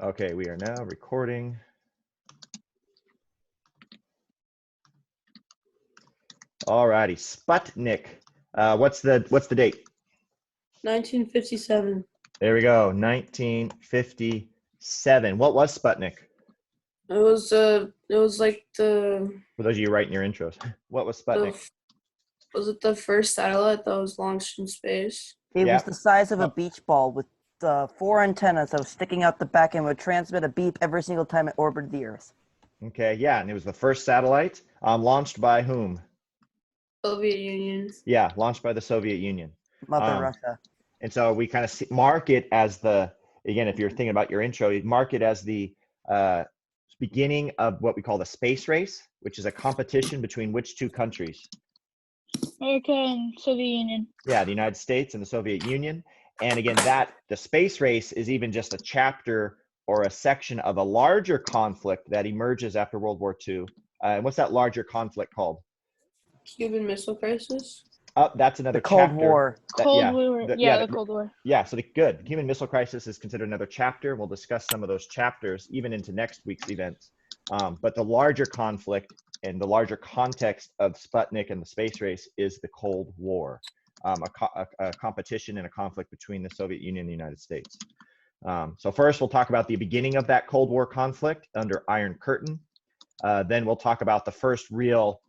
Okay, we are now recording. All righty, Sputnik. What's the date? 1957. There we go, 1957. What was Sputnik? It was like For those of you writing your intros, what was Sputnik? was it the first satellite that was launched in space? It Yeah. was the size of a Oh. beach ball with 4 antennas that was sticking out the back and would transmit a beep every single time it orbited the Earth. Okay, yeah, and it was the first satellite launched by whom? Soviet Union. Yeah, launched by the Soviet Union. Mother Russia. And so we kind of mark it as the, again, if you're thinking about your intro, you mark it as the beginning of what we call the space race, which is a competition between which two countries? America and Soviet Union. Yeah, the United States and the Soviet Union. And again, the space race is even just a chapter or a section of a larger conflict that emerges after World War II. And what's that larger conflict called? Cuban Missile Crisis. Oh, that's another The Cold chapter. War. Cold War. The Cold War. Yeah, so good. The Cuban Missile Crisis is considered another chapter. We'll discuss some of those chapters even into next week's events. But the larger conflict and the larger context of Sputnik and the space race is the Cold War, a competition and a conflict between the Soviet Union and the United States. So first, we'll talk about the beginning of that Cold War conflict under Iron Curtain. Then we'll talk about the first real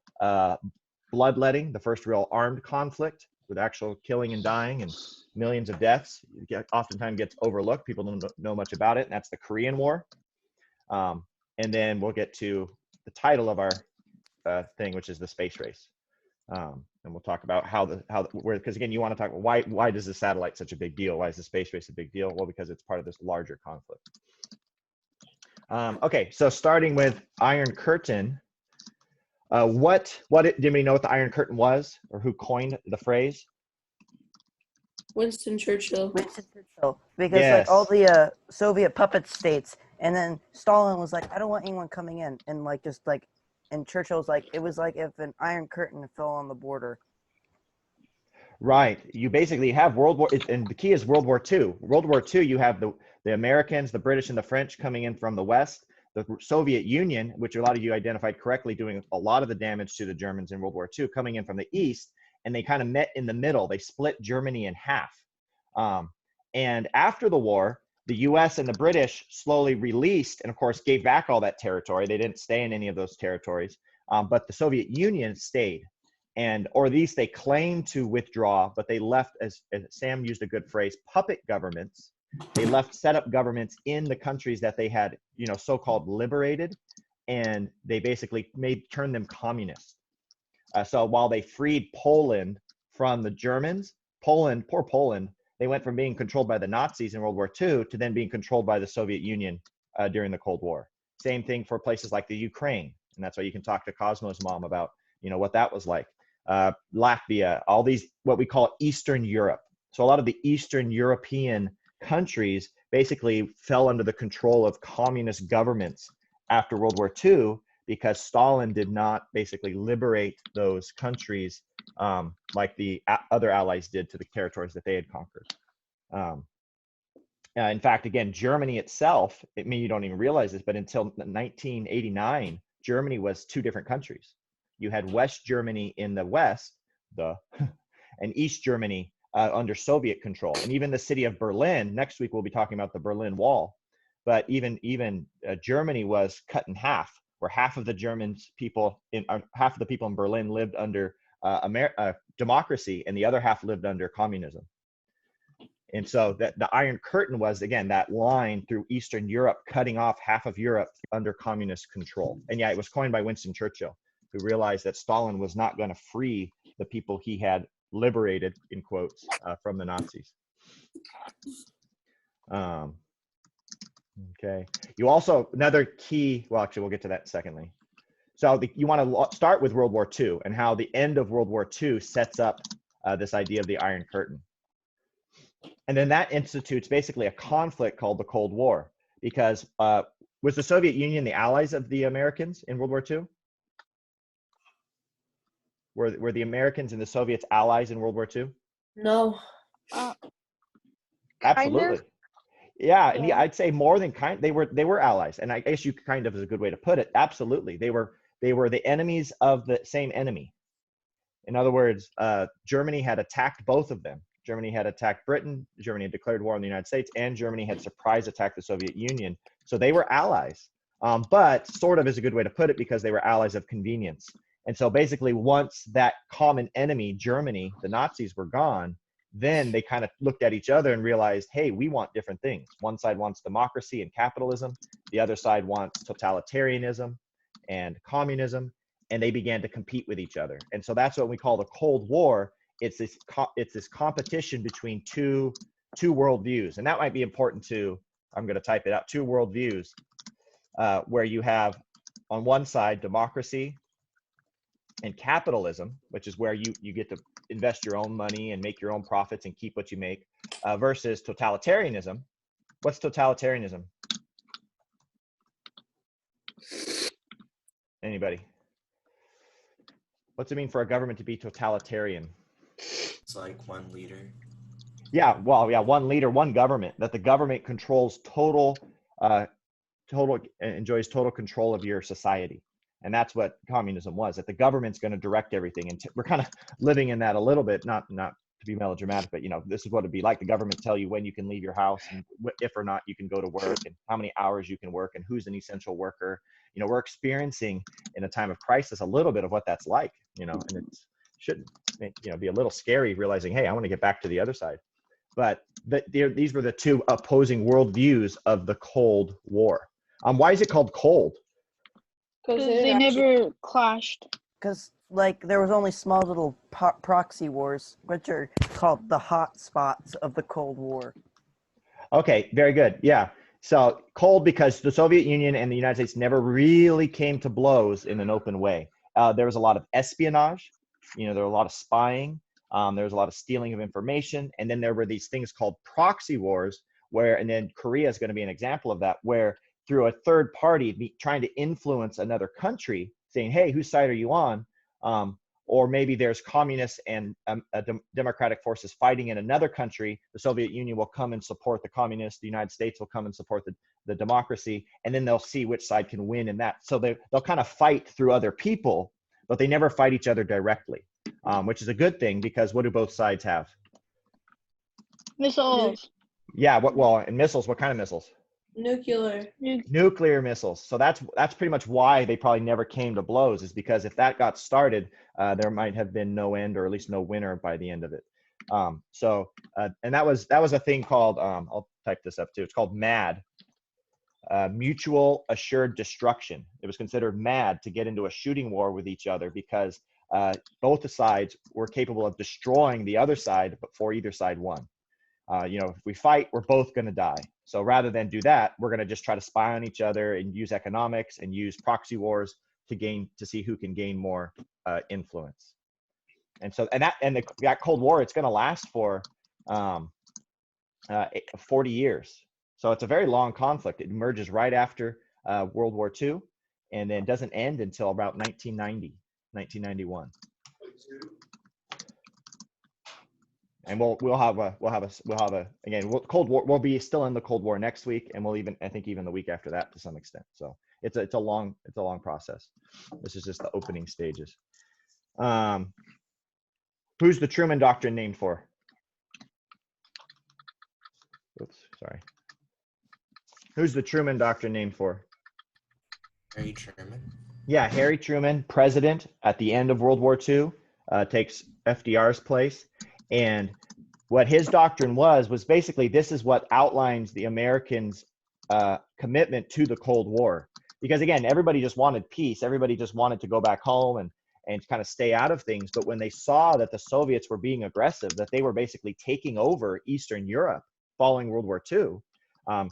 bloodletting, the first real armed conflict with actual killing and dying and millions of deaths. It oftentimes gets overlooked. People don't know much about it, and that's the Korean War. And then we'll get to the title of our thing, which is the space race. And we'll talk about because again, you want to talk about why does the satellite such a big deal? Why is the space race a big deal? Well, because it's part of this larger conflict. Okay, so starting with Iron Curtain. Did anybody know what the Iron Curtain was, or who coined the phrase? Winston Churchill. Winston Churchill. Because Yes. like all the Soviet puppet states, and then Stalin was like, I don't want anyone coming in, and like just like, and Churchill's like, it was like if an Iron Curtain fell on the border. Right. You basically have World War, and the key is World War II. World War II, you have the Americans, the British, and the French coming in from the West. The Soviet Union, which a lot of you identified correctly, doing a lot of the damage to the Germans in World War II, coming in from the East, and they kind of met in the middle. They split Germany in half. And after the war, the US and the British slowly released and, of course, gave back all that territory. They didn't stay in any of those territories, but the Soviet Union stayed. Or at least they claimed to withdraw, but they left, as Sam used a good phrase, puppet governments. They left set up governments in the countries that they had, so-called liberated, and they basically turned them communist. So while they freed Poland from the Germans, poor Poland, they went from being controlled by the Nazis in World War II to then being controlled by the Soviet Union during the Cold War. Same thing for places like the Ukraine, and that's why you can talk to Cosmo's mom about, what that was like. Latvia, all these, what we call Eastern Europe. So a lot of the Eastern European countries basically fell under the control of communist governments after World War II because Stalin did not basically liberate those countries like the other allies did to the territories that they had conquered. In fact, again, Germany itself, you don't even realize this, but until 1989, Germany was two different countries. You had West Germany in the West, and East Germany under Soviet control. And even the city of Berlin, next week we'll be talking about the Berlin Wall, but even Germany was cut in half, where half of the people in Berlin lived under democracy, and the other half lived under communism. And so the Iron Curtain was, again, that line through Eastern Europe, cutting off half of Europe under communist control. And yeah, it was coined by Winston Churchill, who realized that Stalin was not going to free the people he had liberated, in quotes, from the Nazis. Okay. You also, another key, well, actually, we'll get to that secondly. So you want to start with World War II and how the end of World War II sets up this idea of the Iron Curtain. And then that institutes basically a conflict called the Cold War, because was the Soviet Union the allies of the Americans in World War II? Were the Americans and the Soviets allies in World War II? No. Absolutely. Yeah, and Yeah. I'd say more than kind. They were allies, and I guess you kind of is a good way to put it. Absolutely, they were the enemies of the same enemy. In other words, Germany had attacked both of them. Germany had attacked Britain. Germany had declared war on the United States, and Germany had surprise attacked the Soviet Union. So they were allies, but sort of is a good way to put it because they were allies of convenience. And so basically, once that common enemy, Germany, the Nazis, were gone, then they kind of looked at each other and realized, hey, we want different things. One side wants democracy and capitalism. The other side wants totalitarianism and communism. And they began to compete with each other. And so that's what we call the Cold War. It's this competition between two worldviews. And that might be important to, I'm going to type it out, two worldviews, where you have on one side democracy and capitalism, which is where you get to invest your own money and make your own profits and keep what you make, versus totalitarianism. What's totalitarianism? Anybody? What's it mean for a government to be totalitarian? It's like one leader. Yeah, well, yeah, one leader, one government, that the government controls enjoys total control of your society. And that's what communism was, that the government's going to direct everything. And we're kind of living in that a little bit, not to be melodramatic, but, this is what it'd be like. The government tell you when you can leave your house and if or not you can go to work and how many hours you can work and who's an essential worker. We're experiencing in a time of crisis a little bit of what that's like, and it should be a little scary realizing, hey, I want to get back to the other side. But these were the two opposing worldviews of the Cold War. Why is it called cold? Because they never clashed. Because there was only small little proxy wars, which are called the hot spots of the Cold War. Okay, very good. Yeah. So cold because the Soviet Union and the United States never really came to blows in an open way. There was a lot of espionage. There was a lot of spying. There was a lot of stealing of information. And then there were these things called proxy wars and then Korea is going to be an example of that, where through a third party trying to influence another country, saying, hey, whose side are you on? Or maybe there's communists and democratic forces fighting in another country. The Soviet Union will come and support the communists. The United States will come and support the democracy. And then they'll see which side can win in that. So they'll kind of fight through other people, but they never fight each other directly, which is a good thing because what do both sides have? Missiles. Yeah, and missiles, what kind of missiles? Nuclear missiles. So that's pretty much why they probably never came to blows, is because if that got started, there might have been no end, or at least no winner by the end of it. And that was a thing called, I'll type this up too. It's called MAD, mutual assured destruction. It was considered mad to get into a shooting war with each other because both the sides were capable of destroying the other side before either side won. If we fight, we're both going to die. So rather than do that, we're going to just try to spy on each other and use economics and use proxy wars to see who can gain more influence. And so, that Cold War, it's going to last for 40 years. So it's a very long conflict. It emerges right after World War II, and then doesn't end until about 1990, 1991. And we'll have a again, Cold War, we'll be still in the Cold War next week, and I think even the week after that to some extent. So it's a long process. This is just the opening stages. Who's the Truman Doctrine named for? Oops, sorry. Who's the Truman Doctrine named for? Harry Truman. Yeah, Harry Truman, president at the end of World War II, takes FDR's place. And what his doctrine was basically, this is what outlines the Americans' commitment to the Cold War. Because again, everybody just wanted peace. Everybody just wanted to go back home and kind of stay out of things. But when they saw that the Soviets were being aggressive, that they were basically taking over Eastern Europe following World War II,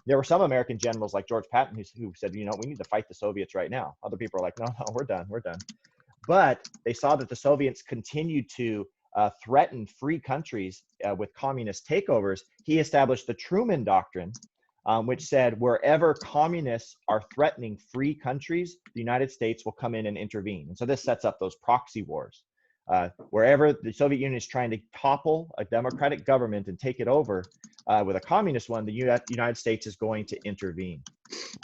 there were some American generals like George Patton who said, we need to fight the Soviets right now. Other people are like, no, we're done. But they saw that the Soviets continued to threaten free countries with communist takeovers. He established the Truman Doctrine, which said wherever communists are threatening free countries, the United States will come in and intervene. And so this sets up those proxy wars. Wherever the Soviet Union is trying to topple a democratic government and take it over with a communist one, the United States is going to intervene.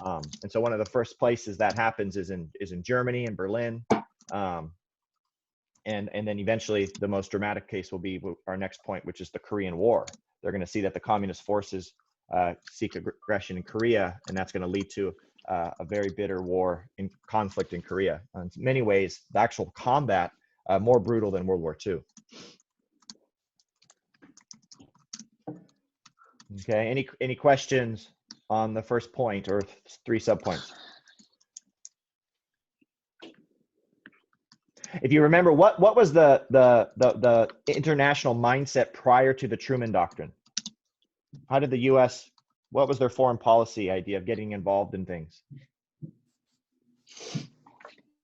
And so one of the first places that happens is in Germany and Berlin. And then eventually the most dramatic case will be our next point, which is the Korean War. They're going to see that the communist forces seek aggression in Korea, and that's going to lead to a very bitter war in conflict in Korea. In many ways, the actual combat more brutal than World War II. Okay, any questions on the first point or 3 subpoints? If you remember, what was the international mindset prior to the Truman Doctrine? How did the U.S., what was their foreign policy idea of getting involved in things?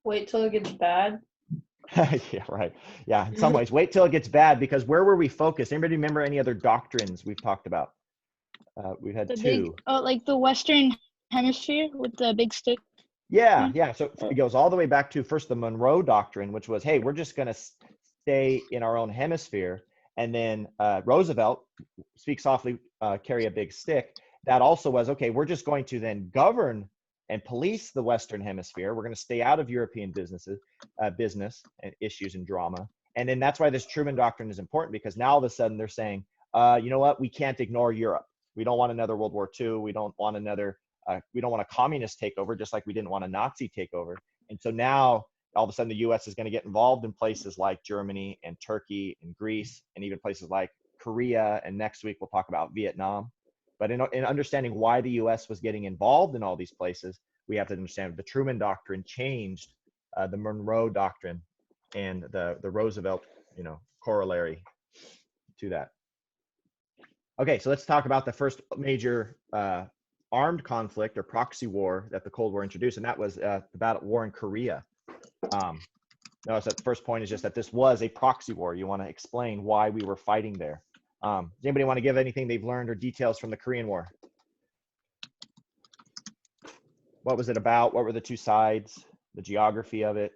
Wait till it gets bad. Yeah, right. Yeah, in some ways, wait till it gets bad, because where were we focused? Anybody remember any other doctrines we've talked about? We've had The 2. big, like the Western Hemisphere with the big stick. Yeah. So it goes all the way back to first the Monroe Doctrine, which was, hey, we're just going to stay in our own hemisphere. And then Roosevelt, speak softly, carry a big stick. That also was, okay, we're just going to then govern and police the Western Hemisphere. We're going to stay out of European business and issues and drama. And then that's why this Truman Doctrine is important, because now all of a sudden they're saying, you know what, we can't ignore Europe. We don't want another World War II. We don't want another, we don't want a communist takeover, just like we didn't want a Nazi takeover. And so now all of a sudden the US is going to get involved in places like Germany and Turkey and Greece, and even places like Korea. And next week we'll talk about Vietnam. But in understanding why the US was getting involved in all these places, we have to understand the Truman Doctrine changed the Monroe Doctrine and the Roosevelt, corollary to that. Okay, so let's talk about the first major armed conflict or proxy war that the Cold War introduced, and that was the battle war in Korea. Notice that the first point is just that this was a proxy war. You want to explain why we were fighting there. Does anybody want to give anything they've learned or details from the Korean War? What was it about? What were the 2 sides? The geography of it?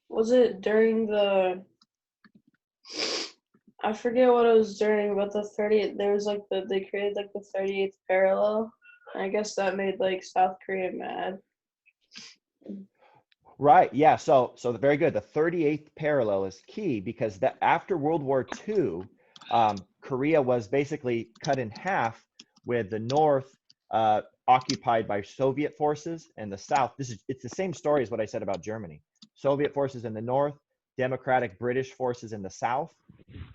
Was it during I forget what it was during, but the 30th, there was they created the 38th parallel. I guess that made South Korea mad. Right. Yeah. So very good. The 38th parallel is key, because after World War II, Korea was basically cut in half, with the North occupied by Soviet forces and the South. It's the same story as what I said about Germany. Soviet forces in the North, democratic British forces in the South.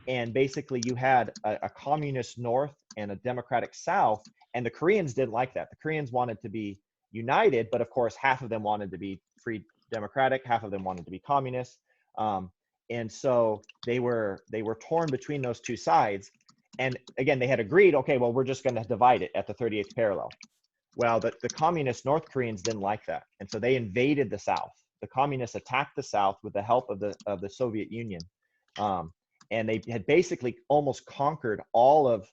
And basically you had a communist North and a democratic South. And the Koreans didn't like that. The Koreans wanted to be united, but of course, half of them wanted to be free democratic, half of them wanted to be communist. And so they were torn between those 2 sides. And again, they had agreed, okay, well, we're just going to divide it at the 38th parallel. Well, the communist North Koreans didn't like that. And so they invaded the South. The communists attacked the South with the help of the Soviet Union. And they had basically almost conquered all of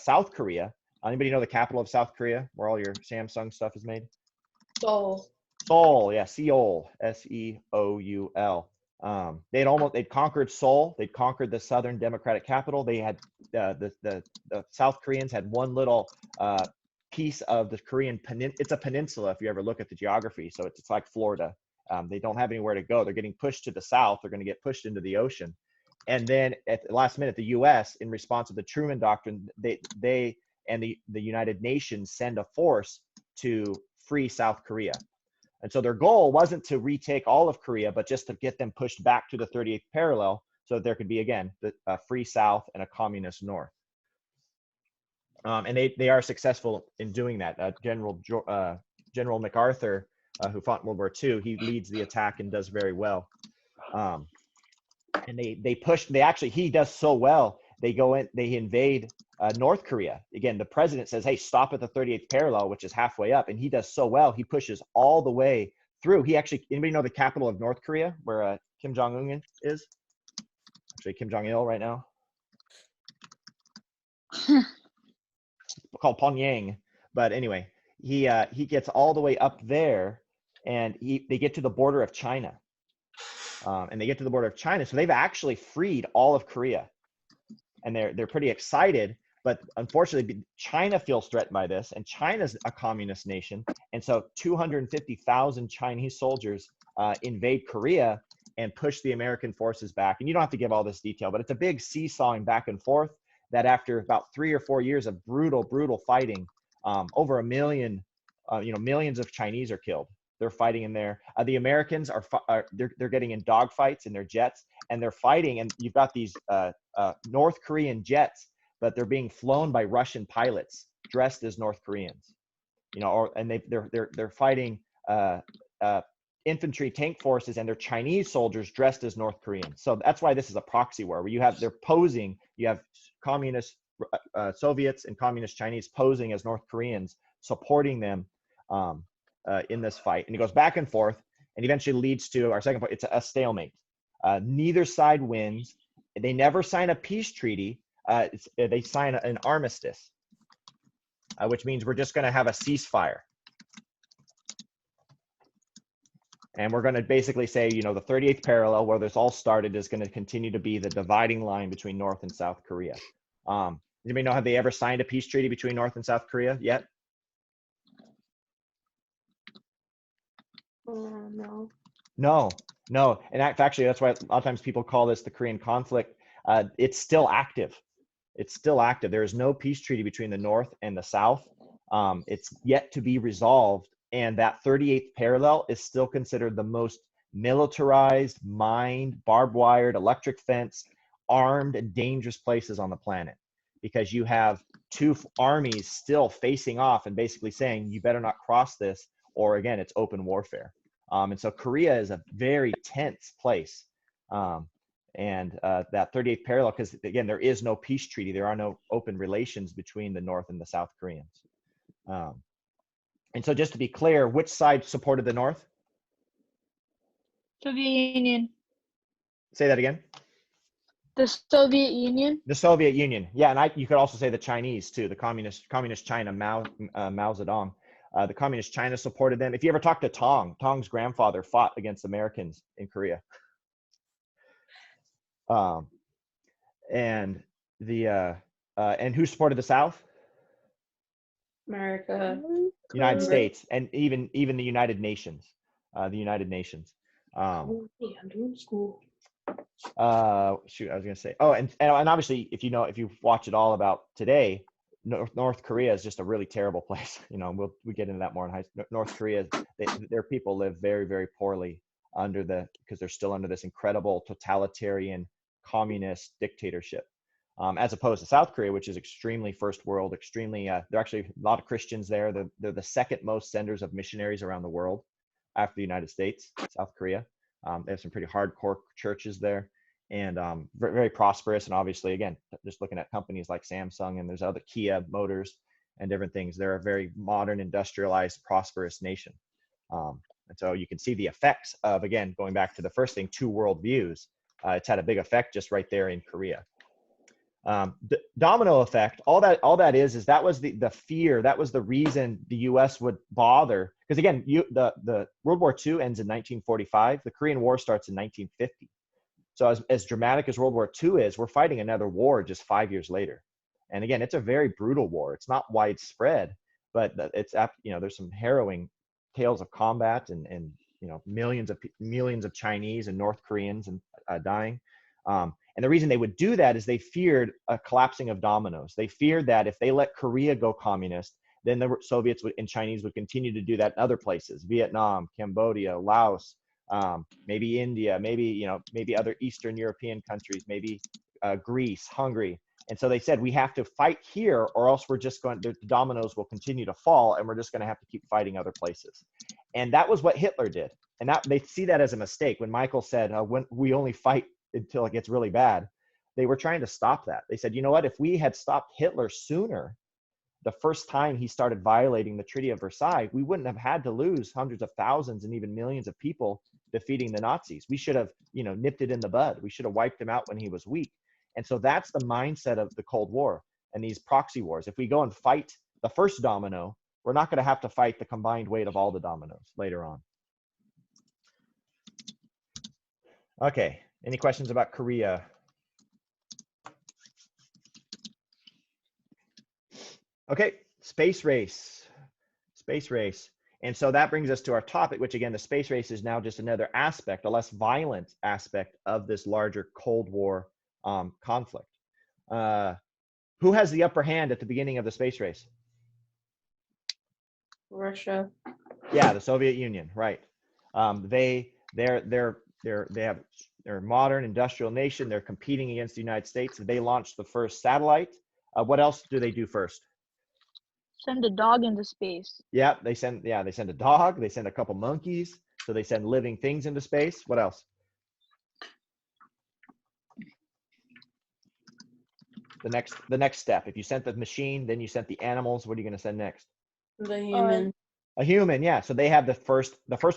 South Korea. Anybody know the capital of South Korea, where all your Samsung stuff is made? Seoul. Seoul, yeah, Seoul, Seoul. They'd conquered Seoul. They'd conquered the Southern Democratic capital. They had the South Koreans had one little piece of the Korean peninsula. It's a peninsula if you ever look at the geography. So it's like Florida. They don't have anywhere to go. They're getting pushed to the south. They're going to get pushed into the ocean. And then at the last minute, the U.S., in response to the Truman Doctrine, they and the United Nations send a force to free South Korea. And so their goal wasn't to retake all of Korea, but just to get them pushed back to the 38th parallel, so that there could be, again, a free South and a communist North. And they are successful in doing that. General MacArthur, who fought in World War II, he leads the attack and does very well. And he does so well, they go in, they invade North Korea. Again, the president says, hey, stop at the 38th parallel, which is halfway up. And he does so well, he pushes all the way through. Anybody know the capital of North Korea, where Kim Jong-un is? Actually, Kim Jong-il right now. Called Pyongyang. But anyway, he gets all the way up there, and they get to the border of China. And they get to the border of China. So they've actually freed all of Korea. And they're pretty excited. But unfortunately, China feels threatened by this. And China's a communist nation. And so 250,000 Chinese soldiers invade Korea and push the American forces back. And you don't have to give all this detail, but it's a big seesawing back and forth that after about 3 or 4 years of brutal fighting, over 1 million, millions of Chinese are killed. They're fighting in there. The Americans they're getting in dogfights in their jets, and they're fighting. And you've got these North Korean jets, but they're being flown by Russian pilots dressed as North Koreans. And they're fighting infantry tank forces, and they're Chinese soldiers dressed as North Koreans. So that's why this is a proxy war, where they're posing. You have communist Soviets and communist Chinese posing as North Koreans, supporting them in this fight. And it goes back and forth, and eventually leads to our second point. It's a stalemate. Neither side wins. They never sign a peace treaty. They sign an armistice, which means we're just going to have a ceasefire. And we're going to basically say, the 38th parallel, where this all started, is going to continue to be the dividing line between North and South Korea. Anybody know, have they ever signed a peace treaty between North and South Korea yet? No. No. And actually, that's why a lot of times people call this the Korean conflict. It's still active. It's still active. There is no peace treaty between the North and the South. It's yet to be resolved. And that 38th parallel is still considered the most militarized, mined, barbed wired, electric fence, armed, and dangerous places on the planet. Because you have two armies still facing off and basically saying, you better not cross this, or again, it's open warfare. And so Korea is a very tense place. And that 38th parallel, because again, there is no peace treaty. There are no open relations between the North and the South Koreans. And so just to be clear, which side supported the North? Soviet Union. Say that again. The Soviet Union. The Soviet Union. Yeah, and you could also say the Chinese too, the communist China, Mao Zedong. The communist China supported them. If you ever talk to Tong's grandfather fought against Americans in Korea. And who supported the South? America. United States, and even the United Nations. The United Nations. I'm doing school. Shoot, I was gonna say. Oh, and obviously, if you watch it all about today, North Korea is just a really terrible place. We get into that more in high school. North Korea, their people live very, very poorly because they're still under this incredible totalitarian communist dictatorship, as opposed to South Korea, which is extremely first world, extremely. There are actually a lot of Christians there. They're the second most senders of missionaries around the world, after the United States. South Korea. They have some pretty hardcore churches there, and very, very prosperous. And obviously, again, just looking at companies like Samsung, and there's other Kia Motors and different things. They're a very modern, industrialized, prosperous nation. And so you can see the effects of, again, going back to the first thing, two worldviews. It's had a big effect just right there in Korea. The domino effect, all that is that was the fear, that was the reason the US would bother, because again, the World War II ends in 1945, the Korean War starts in 1950. So as dramatic as World War II is, we're fighting another war just 5 years later. And again, it's a very brutal war. It's not widespread, but it's, there's some harrowing tales of combat and millions of Chinese and North Koreans and dying. And the reason they would do that is they feared a collapsing of dominoes. They feared that if they let Korea go communist, then the Soviets and Chinese would continue to do that in other places: Vietnam, Cambodia, Laos, maybe India, maybe other Eastern European countries, maybe Greece, Hungary. And so they said, we have to fight here, or else the dominoes will continue to fall, and we're just going to have to keep fighting other places. And that was what Hitler did. And they see that as a mistake. When Michael said, when we only fight until it gets really bad, they were trying to stop that. They said, you know what, if we had stopped Hitler sooner, the first time he started violating the Treaty of Versailles, we wouldn't have had to lose hundreds of thousands and even millions of people defeating the Nazis. We should have, nipped it in the bud. We should have wiped him out when he was weak. And so that's the mindset of the Cold War and these proxy wars. If we go and fight the first domino, we're not going to have to fight the combined weight of all the dominoes later on. Okay. Any questions about Korea? Okay. Space race. Space race. And so that brings us to our topic, which again, the space race is now just another aspect, a less violent aspect of this larger Cold War conflict. Who has the upper hand at the beginning of the space race? Russia. Yeah, the Soviet Union, right? They're a modern industrial nation. They're competing against the United States. They launched the first satellite. What else do they do first? Send a dog into space. Yeah, they send a dog. They send a couple monkeys. So they send living things into space. What else? The next step. If you sent the machine, then you sent the animals. What are you going to send next? The human. A human, yeah. So they have the first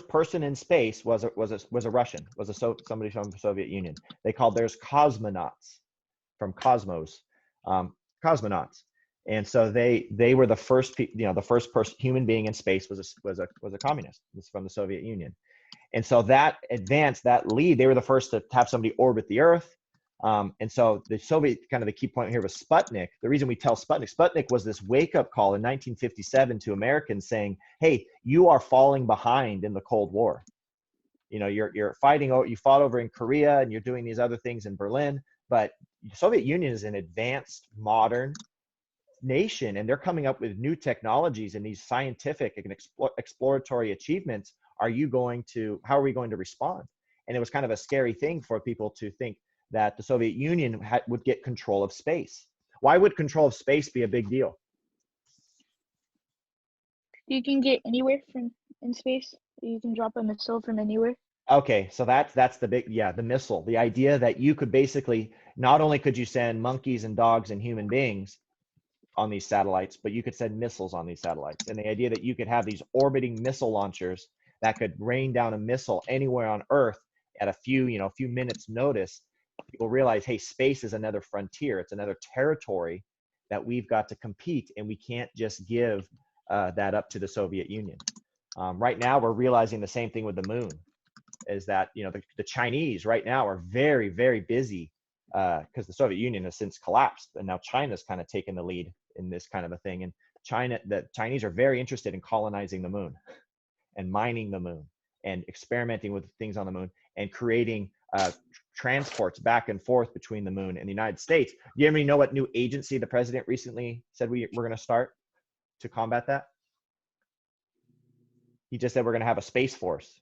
person in space was a Russian, somebody from the Soviet Union. They called theirs cosmonauts, from cosmos, cosmonauts. And so they were the first, the first person, human being in space was a communist. It was from the Soviet Union. And so that advanced, that lead, they were the first to have somebody orbit the Earth. And so the Soviet, kind of the key point here was Sputnik. The reason we tell Sputnik was this wake-up call in 1957 to Americans saying, hey, you are falling behind in the Cold War. You know, you're fighting, you fought over in Korea and you're doing these other things in Berlin, but the Soviet Union is an advanced, modern nation, and they're coming up with new technologies and these scientific and exploratory achievements. How are we going to respond? And it was kind of a scary thing for people to think that the Soviet Union would get control of space. Why would control of space be a big deal? You can get anywhere in space. You can drop a missile from anywhere. Okay, so that's the big, the missile. The idea that you could basically, not only could you send monkeys and dogs and human beings on these satellites, but you could send missiles on these satellites. And the idea that you could have these orbiting missile launchers that could rain down a missile anywhere on Earth at a few minutes notice, people realize, hey, space is another frontier. It's another territory that we've got to compete, and we can't just give that up to the Soviet Union. Right now, we're realizing the same thing with the moon, is that the Chinese right now are very, very busy because the Soviet Union has since collapsed, and now China's kind of taken the lead in this kind of a thing. And the Chinese are very interested in colonizing the moon and mining the moon and experimenting with things on the moon and creating transports back and forth between the moon and the United States. Do you know what new agency the president recently said we're going to start to combat that? He just said we're going to have a space force.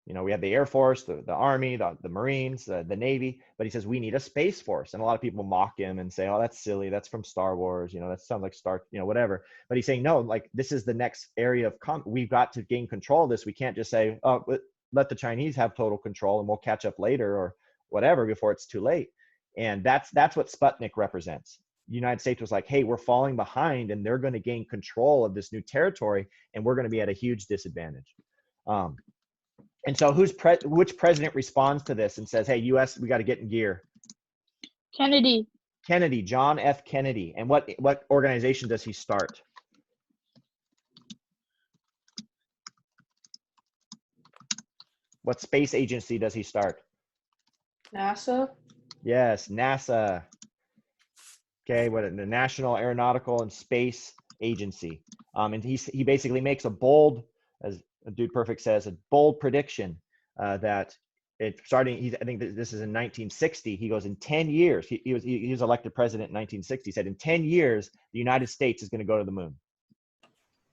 We have the Air Force, the Army, the Marines, the Navy, but he says we need a space force. And a lot of people mock him and say, oh, that's silly. That's from Star Wars. That sounds like whatever. But he's saying, no, like this is the next area of we've got to gain control of this. We can't just say, oh, let the Chinese have total control and we'll catch up later or whatever before it's too late. And that's what Sputnik represents. The United States was like, hey, we're falling behind and they're going to gain control of this new territory and we're going to be at a huge disadvantage. And so which president responds to this and says, hey, US, we got to get in gear? Kennedy, John F. Kennedy. And what organization does he start? What space agency does he start? NASA. Yes, NASA. Okay, the National Aeronautical and Space Agency. And he basically makes a bold, as Dude Perfect says, a bold prediction that I think this is in 1960. He goes, in 10 years, he was elected president in 1960. He said, in 10 years, the United States is going to go to the moon.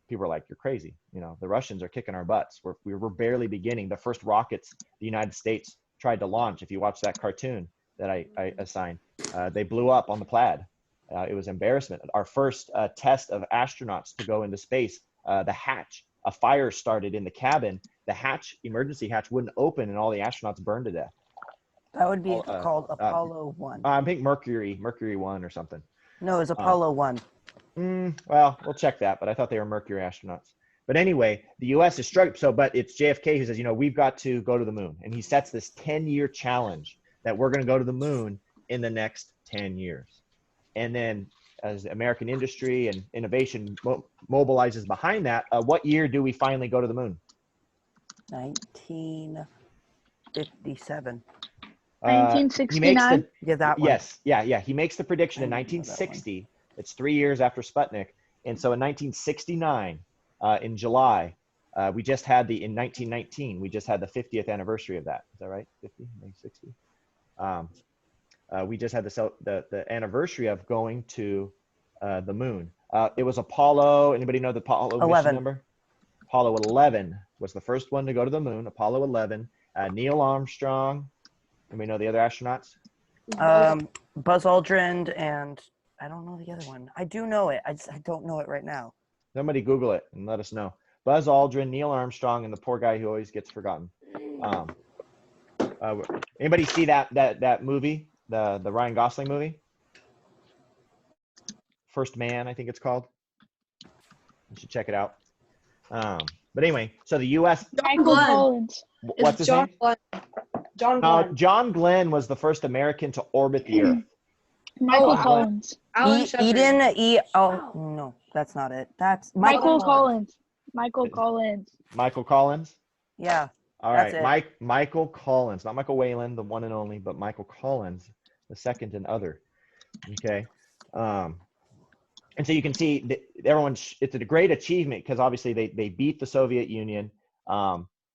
People are like, you're crazy. The Russians are kicking our butts. We're barely beginning. The first rockets the United States tried to launch, if you watch that cartoon that I assigned, they blew up on the Plaid. It was embarrassment. Our first test of astronauts to go into space, the hatch, a fire started in the cabin. The emergency hatch wouldn't open, and all the astronauts burned to death. That would be called Apollo 1. I think Mercury 1 or something. No, it was Apollo 1. Well, we'll check that, but I thought they were Mercury astronauts. But anyway, the U.S. is struggling. But it's JFK who says, we've got to go to the moon. And he sets this 10-year challenge that we're going to go to the moon in the next 10 years. And then as American industry and innovation mobilizes behind that, what year do we finally go to the moon? 1957. He makes the 1969. Yeah, that one. yes, yeah. He makes the prediction in I didn't know that one. 1960. It's 3 years after Sputnik, and so in 1969, in July, we just had in 1919 we just had the 50th anniversary of that. Is that right? 50, maybe 60. We just had the anniversary of going to the moon. It was Apollo. Anybody know the Apollo 11. mission number? Apollo 11 was the first one to go to the moon. Apollo 11. Neil Armstrong. Anybody know the other astronauts? Buzz Aldrin and I don't know the other one. I do know it. I don't know it right now. Somebody Google it and let us know. Buzz Aldrin, Neil Armstrong, and the poor guy who always gets forgotten. Anybody see that movie, the Ryan Gosling movie? First Man, I think it's called. You should check it out. But anyway, so the U.S. Michael Glenn. Collins. What's his John name? Glenn. John Glenn. John Glenn was the first American to orbit the Earth. Michael Wow. Collins. Alan Shepard. No, that's not it. That's Michael Collins. Michael Collins. Michael Collins? Yeah. All That's right, it. Michael Collins, not Michael Whalen, the one and only, but Michael Collins, the second and other. Okay. And so you can see that it's a great achievement because obviously they beat the Soviet Union.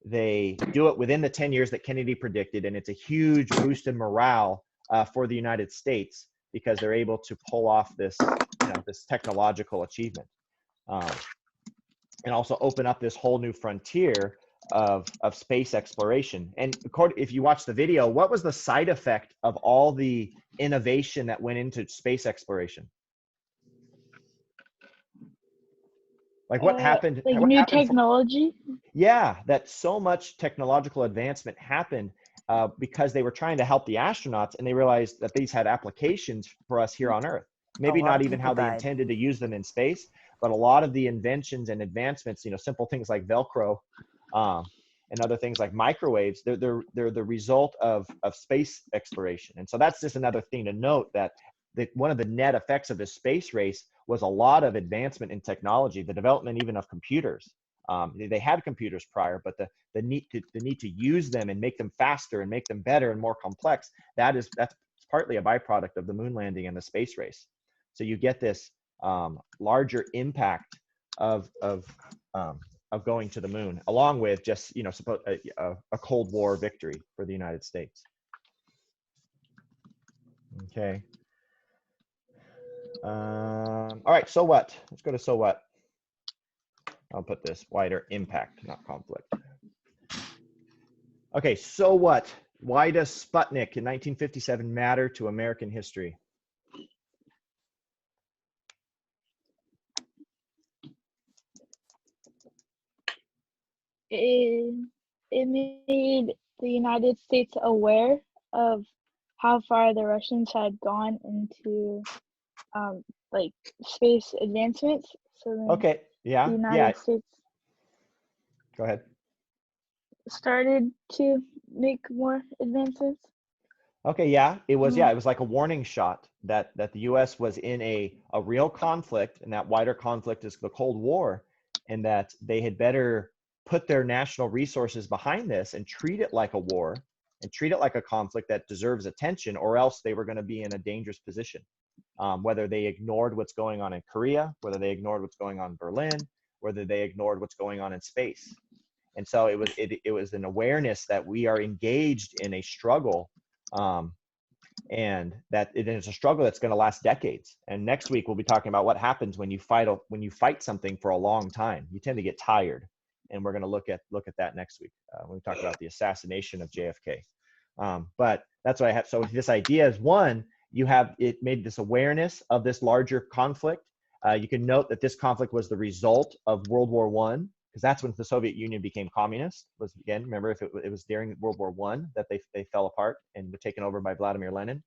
They do it within the 10 years that Kennedy predicted, and it's a huge boost in morale for the United States because they're able to pull off this, this technological achievement, and also open up this whole new frontier of space exploration. And if you watch the video, what was the side effect of all the innovation that went into space exploration? Like what happened? Like what new happened technology. Yeah, that so much technological advancement happened because they were trying to help the astronauts, and they realized that these had applications for us here on Earth. Maybe lot not of even people how they died. intended to use them in space, but a lot of the inventions and advancements, simple things like Velcro and other things like microwaves, they're the result of space exploration. And so that's just another thing to note, that one of the net effects of this space race was a lot of advancement in technology, the development even of computers. They had computers prior, but the need to use them and make them faster and make them better and more complex, that's partly a byproduct of the moon landing and the space race. So you get this larger impact of going to the moon, along with just a Cold War victory for the United States. Okay. All right. So what? Let's go to so what. I'll put this wider impact, not conflict. Okay, so what? Why does Sputnik in 1957 matter to American history? It made the United States aware of how far the Russians had gone into like space advancements. So then Okay, the yeah. United States Go ahead. started to make more advances. Okay, yeah, it was like a warning shot that the U.S. was in a real conflict, and that wider conflict is the Cold War, and that they had better put their national resources behind this and treat it like a war and treat it like a conflict that deserves attention, or else they were going to be in a dangerous position. Whether they ignored what's going on in Korea, whether they ignored what's going on in Berlin, whether they ignored what's going on in space. And so it was an awareness that we are engaged in a struggle, and that it is a struggle that's going to last decades. And next week we'll be talking about what happens when you fight something for a long time. You tend to get tired, and we're going to look at that next week when we talk about the assassination of JFK. But that's what I have. So this idea is, one, it made this awareness of this larger conflict. You can note that this conflict was the result of World War I, because that's when the Soviet Union became communist. Was, again, remember, if it was during World War I that they fell apart and were taken over by Vladimir Lenin.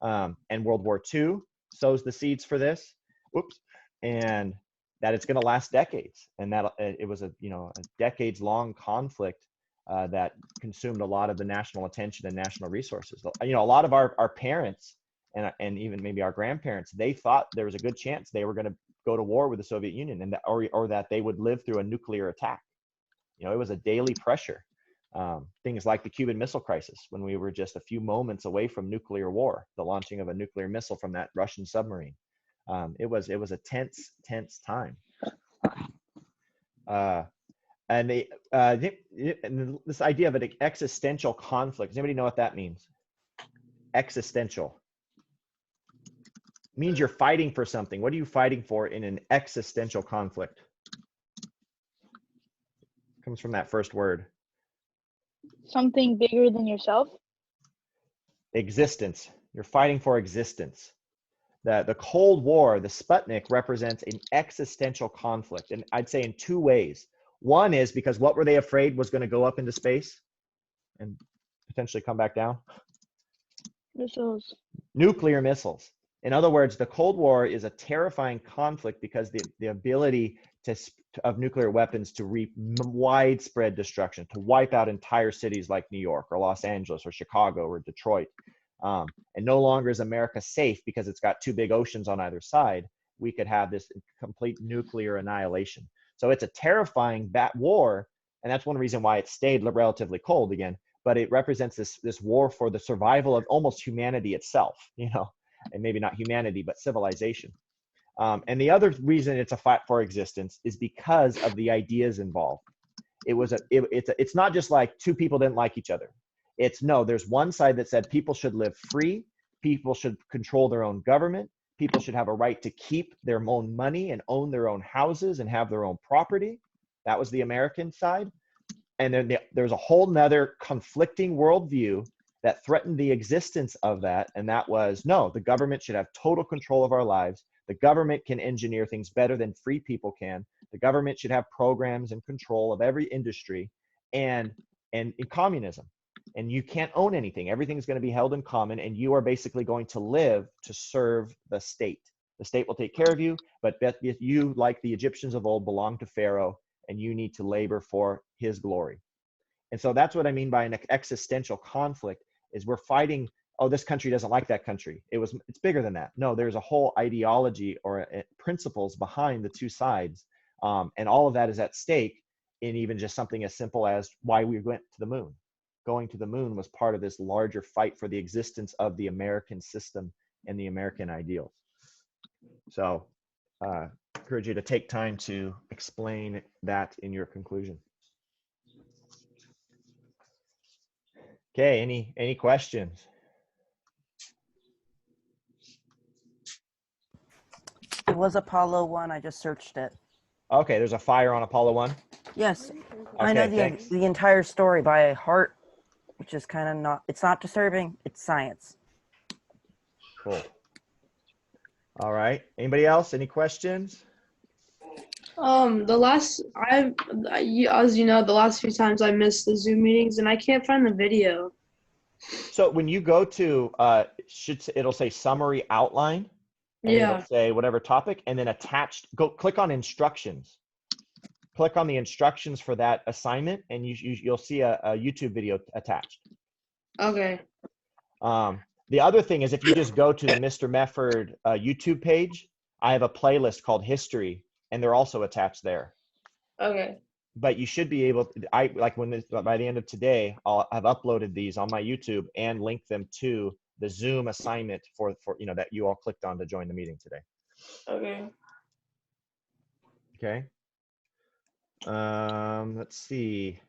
And World War II sows the seeds for this. Whoops. And that it's going to last decades, and that it was a decades-long conflict that consumed a lot of the national attention and national resources. A lot of our parents and even maybe our grandparents, they thought there was a good chance they were going to go to war with the Soviet Union, and or that they would live through a nuclear attack. It was a daily pressure. Things like the Cuban Missile Crisis, when we were just a few moments away from nuclear war, the launching of a nuclear missile from that Russian submarine. It was a tense time. And this idea of an existential conflict. Does anybody know what that means? Existential means you're fighting for something. What are you fighting for in an existential conflict? Comes from that first word. Something bigger than yourself. Existence. You're fighting for existence. The Cold War, the Sputnik, represents an existential conflict, and I'd say in two ways. One is because what were they afraid was going to go up into space and potentially come back down? Missiles. Nuclear missiles. In other words, the Cold War is a terrifying conflict because the ability of nuclear weapons to reap widespread destruction, to wipe out entire cities like New York or Los Angeles or Chicago or Detroit. And no longer is America safe because it's got two big oceans on either side. We could have this complete nuclear annihilation. So it's a terrifying war, and that's one reason why it stayed relatively cold again. But it represents this war for the survival of almost humanity itself, you know, and maybe not humanity, but civilization. And the other reason it's a fight for existence is because of the ideas involved. It's not just like two people didn't like each other. There's one side that said people should live free, people should control their own government, people should have a right to keep their own money and own their own houses and have their own property. That was the American side. And then there's a whole nother conflicting worldview that threatened the existence of that. And that was, no, the government should have total control of our lives. The government can engineer things better than free people can. The government should have programs and control of every industry, and in communism. And you can't own anything. Everything's going to be held in common, and you are basically going to live to serve the state. The state will take care of you, but you, like the Egyptians of old, belong to Pharaoh, and you need to labor for his glory. And so that's what I mean by an existential conflict, is we're fighting, oh, this country doesn't like that country. It's bigger than that. No, there's a whole ideology or principles behind the two sides. And all of that is at stake in even just something as simple as why we went to the moon. Going to the moon was part of this larger fight for the existence of the American system and the American ideals. So I encourage you to take time to explain that in your conclusion. Okay, any questions? It was Apollo 1. I just searched it. Okay, there's a fire on Apollo 1? Yes. Okay, I know thanks. the entire story by heart, which is kind of it's not disturbing. It's science. Cool. All right. Anybody else? Any questions? As you know, the last few times I missed the Zoom meetings and I can't find the video. So when you go to, it'll say summary outline, and Yeah. it'll say whatever topic, and then attached, click on instructions. Click on the instructions for that assignment, and you'll see a YouTube video attached. Okay. The other thing is, if you just go to the Mr. Mefford YouTube page, I have a playlist called History, and they're also attached there. Okay. But you should be able to, by the end of today, I'll have uploaded these on my YouTube and linked them to the Zoom assignment for that you all clicked on to join the meeting today. Okay. Okay. Let's see.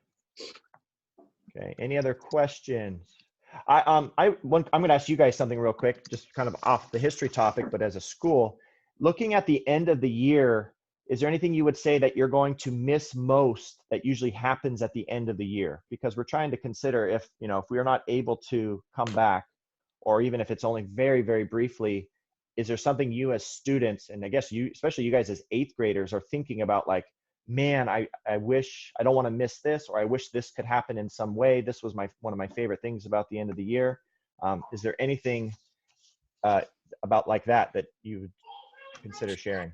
Okay. Any other questions? I'm going to ask you guys something real quick, just kind of off the history topic, but as a school, looking at the end of the year, is there anything you would say that you're going to miss most that usually happens at the end of the year? Because we're trying to consider if we are not able to come back, or even if it's only very, very briefly, is there something you as students, and I guess especially you guys as 8th graders, are thinking about, like, man, I wish, I don't want to miss this, or I wish this could happen in some way. This was one of my favorite things about the end of the year. Is there anything about like that you would consider sharing?